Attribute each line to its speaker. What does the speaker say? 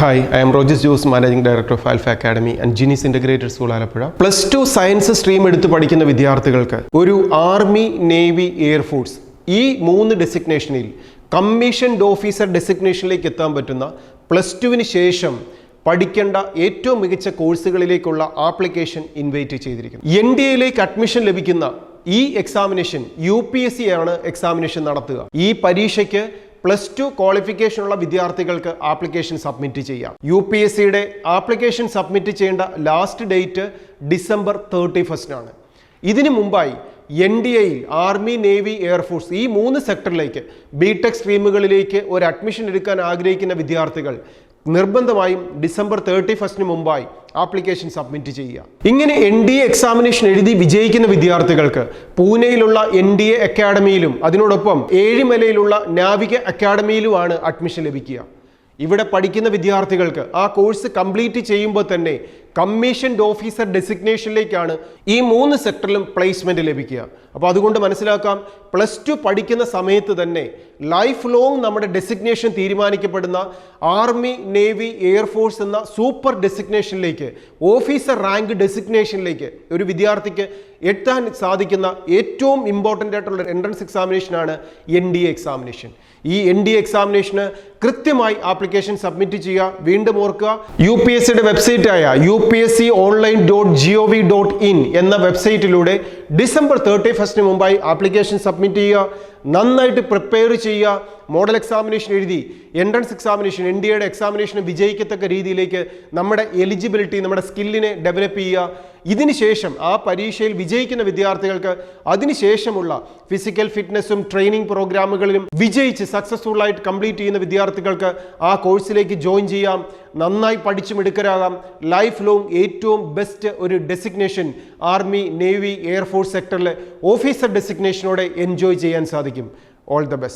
Speaker 1: Hi, I am Rogers Jose, Managing Director of Alpha Academy and Genius Integrated School Alappuzha. +2 science stream എടുത്ത് പഠിക്കുന്ന വിദ്യാർത്ഥികൾക്ക് ഒരു army, navy, air force ഈ 3 ഡെസിഗ്നേഷനിൽ commissioned officer ഡെസിഗ്നേഷനിലേക്ക് എത്താൻ പറ്റുന്ന +2വിന് ശേഷം പഠിക്കേണ്ട ഏറ്റവും മികച്ച കോഴ്സുകളിലേക്കുള്ള ആപ്ലിക്കേഷൻ ഇൻവൈറ്റ് ചെയ്തിരിക്കുന്നു. NDAയിലേക്ക് അഡ്മിഷൻ ലഭിക്കുന്ന ഈ എക്സാമിനേഷൻ UPSC ആണ് എക്സാമിനേഷൻ നടത്തുക. ഈ പരീക്ഷയ്ക്ക് +2 ക്വാളിഫിക്കേഷനുള്ള വിദ്യാർത്ഥികൾക്ക് ആപ്ലിക്കേഷൻ സബ്മിറ്റ് ചെയ്യാം. UPSCയുടെ ആപ്ലിക്കേഷൻ സബ്മിറ്റ് ചെയ്യേണ്ട ലാസ്റ്റ് ഡേറ്റ് ഡിസംബർ 31 ആണ്. ഇതിനു മുമ്പായി NDAയിൽ ആർമി, നേവി, എയർഫോഴ്സ് ഈ 3 സെക്ടറിലേക്ക് BTech സ്ട്രീമുകളിലേക്ക് ഒരു അഡ്മിഷൻ എടുക്കാൻ ആഗ്രഹിക്കുന്ന വിദ്യാർത്ഥികൾ നിർബന്ധമായും ഡിസംബർ 31 മുമ്പായി ആപ്ലിക്കേഷൻ സബ്മിറ്റ് ചെയ്യുക. ഇങ്ങനെ NDA എക്സാമിനേഷൻ എഴുതി വിജയിക്കുന്ന വിദ്യാർത്ഥികൾക്ക് പൂനെയിലുള്ള NDA അക്കാഡമിയിലും അതിനോടൊപ്പം ഏഴിമലയിലുള്ള നാവിക അക്കാഡമിയിലുമാണ് അഡ്മിഷൻ ലഭിക്കുക. ഇവിടെ പഠിക്കുന്ന വിദ്യാർത്ഥികൾക്ക് ആ കോഴ്സ് കംപ്ലീറ്റ് ചെയ്യുമ്പോൾ തന്നെ കമ്മീഷൻഡ് ഓഫീസർ ഡെസിഗ്നേഷനിലേക്കാണ് ഈ 3 സെക്ടറിലും പ്ലേസ്മെന്റ് ലഭിക്കുക. അപ്പോൾ അതുകൊണ്ട് മനസ്സിലാക്കാം, +2 പഠിക്കുന്ന സമയത്ത് തന്നെ ലൈഫ് ലോങ് നമ്മുടെ ഡെസിഗ്നേഷൻ തീരുമാനിക്കപ്പെടുന്ന ആർമി, നേവി, എയർഫോഴ്സ് എന്ന സൂപ്പർ ഡെസിഗ്നേഷനിലേക്ക്, ഓഫീസർ റാങ്ക് ഡെസിഗ്നേഷനിലേക്ക് ഒരു വിദ്യാർത്ഥിക്ക് എത്താൻ സാധിക്കുന്ന ഏറ്റവും ഇമ്പോർട്ടൻ്റ് ആയിട്ടുള്ള എൻട്രൻസ് എക്സാമിനേഷനാണ് NDA എക്സാമിനേഷൻ. ഈ NDA എക്സാമിനേഷന് കൃത്യമായി ആപ്ലിക്കേഷൻ സബ്മിറ്റ് ചെയ്യുക. വീണ്ടും ഓർക്കുക, UPSCയുടെ വെബ്സൈറ്റായ upsconline.gov.in എന്ന വെബ്സൈറ്റിലൂടെ ഡിസംബർ 31 മുമ്പായി ആപ്ലിക്കേഷൻ സബ്മിറ്റ് ചെയ്യുക. നന്നായിട്ട് പ്രിപ്പയർ ചെയ്യുക. മോഡൽ എക്സാമിനേഷൻ എഴുതി എൻട്രൻസ് എക്സാമിനേഷൻ NDAയുടെ എക്സാമിനേഷന് വിജയിക്കത്തക്ക രീതിയിലേക്ക് നമ്മുടെ എലിജിബിലിറ്റി, നമ്മുടെ സ്കില്ലിനെ ഡെവലപ്പ് ചെയ്യുക. ഇതിനുശേഷം ആ പരീക്ഷയിൽ വിജയിക്കുന്ന വിദ്യാർത്ഥികൾക്ക് അതിനുശേഷമുള്ള ഫിസിക്കൽ ഫിറ്റ്നസ്സും ട്രെയിനിങ് പ്രോഗ്രാമുകളിലും വിജയിച്ച് സക്സസ്ഫുൾ ആയിട്ട് കംപ്ലീറ്റ് ചെയ്യുന്ന വിദ്യാർത്ഥികൾക്ക് ആ കോഴ്സിലേക്ക് ജോയിൻ ചെയ്യാം. നന്നായി പഠിച്ചു മിടുക്കരാകാം. ലൈഫ് ലോങ് ഏറ്റവും ബെസ്റ്റ് ഒരു ഡെസിഗ്നേഷൻ ആർമി, നേവി, എയർഫോഴ്സ് സെക്ടറിലെ ഓഫീസർ ഡെസിഗ്നേഷനോടെ എൻജോയ് ചെയ്യാൻ സാധിക്കും. All the best.